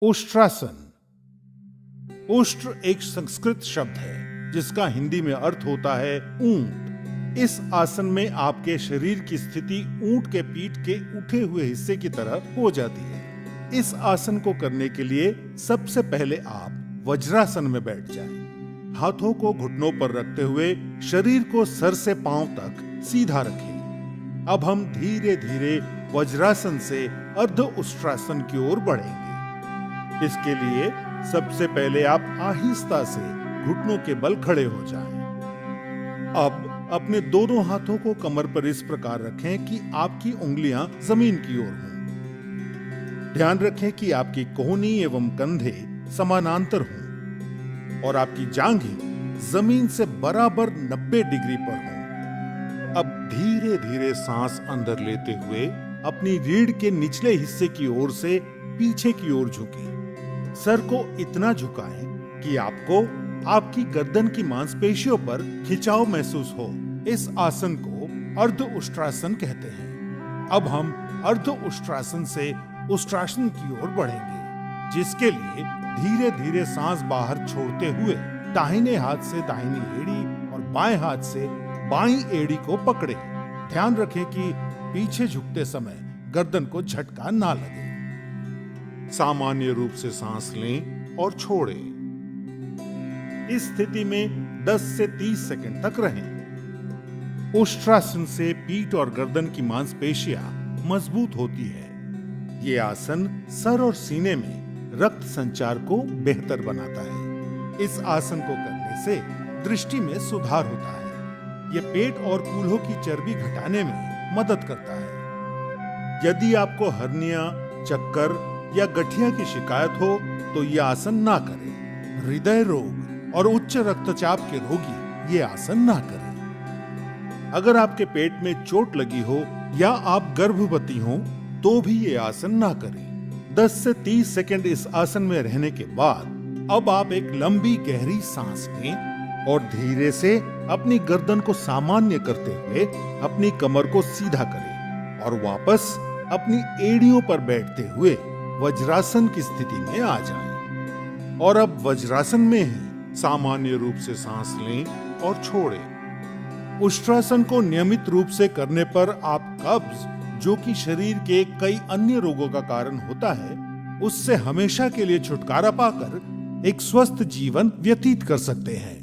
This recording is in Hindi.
उष्ट्रासन। उष्ट्र एक संस्कृत शब्द है जिसका हिंदी में अर्थ होता है ऊंट। इस आसन में आपके शरीर की स्थिति ऊंट के पीठ के उठे हुए हिस्से की तरह हो जाती है। इस आसन को करने के लिए सबसे पहले आप वज्रासन में बैठ जाएं। हाथों को घुटनों पर रखते हुए शरीर को सर से पांव तक सीधा रखें। अब हम धीरे धीरे वज्रासन से अर्ध उष्ट्रासन की ओर बढ़ेंगे। इसके लिए सबसे पहले आप आहिस्ता से घुटनों के बल खड़े हो जाएं। अब अपने दोनों हाथों को कमर पर इस प्रकार रखें कि आपकी उंगलियां जमीन की ओर हों। ध्यान रखें कि आपकी कोहनी एवं कंधे समानांतर हों और आपकी जांघें जमीन से बराबर 90 डिग्री पर हों। अब धीरे धीरे सांस अंदर लेते हुए अपनी रीढ़ के निचले हिस्से की ओर से पीछे की ओर झुकें। सर को इतना झुकाएं कि आपको आपकी गर्दन की मांसपेशियों पर खिंचाव महसूस हो। इस आसन को अर्ध उष्ट्रासन कहते हैं। अब हम अर्ध उष्ट्रासन से उष्ट्रासन की ओर बढ़ेंगे, जिसके लिए धीरे धीरे सांस बाहर छोड़ते हुए दाहिने हाथ से दाहिनी एड़ी और बाएं हाथ से बाईं एड़ी को पकड़े। ध्यान रखें कि पीछे झुकते समय गर्दन को झटका ना लगे। सामान्य रूप से सांस लें और छोड़ें। इस स्थिति में 10 से 30 सेकंड तक रहें। उष्ट्रासन से पीठ और गर्दन की मांसपेशियां मजबूत होती है। ये आसन सर और सीने में रक्त संचार को बेहतर बनाता है। इस आसन को करने से दृष्टि में सुधार होता है। ये पेट और कूल्हों की चर्बी घटाने में मदद करता है। यदि आपको हर्निया, चक्कर या गठिया की शिकायत हो तो यह आसन ना करें। हृदय रोग और उच्च रक्तचाप के रोगी ये आसन ना करें। अगर आपके पेट में चोट लगी हो या आप गर्भवती हो तो भी ये आसन ना करें। 10 से 30 सेकंड इस आसन में रहने के बाद अब आप एक लंबी गहरी सांस लें और धीरे से अपनी गर्दन को सामान्य करते हुए अपनी कमर को सीधा करें और वापस अपनी एड़ियों पर बैठते हुए वज्रासन की स्थिति में आ जाएं। और अब वज्रासन में हैं। सामान्य रूप से सांस लें और छोड़ें। उष्ट्रासन को नियमित रूप से करने पर आप कब्ज, जो कि शरीर के कई अन्य रोगों का कारण होता है, उससे हमेशा के लिए छुटकारा पाकर एक स्वस्थ जीवन व्यतीत कर सकते हैं।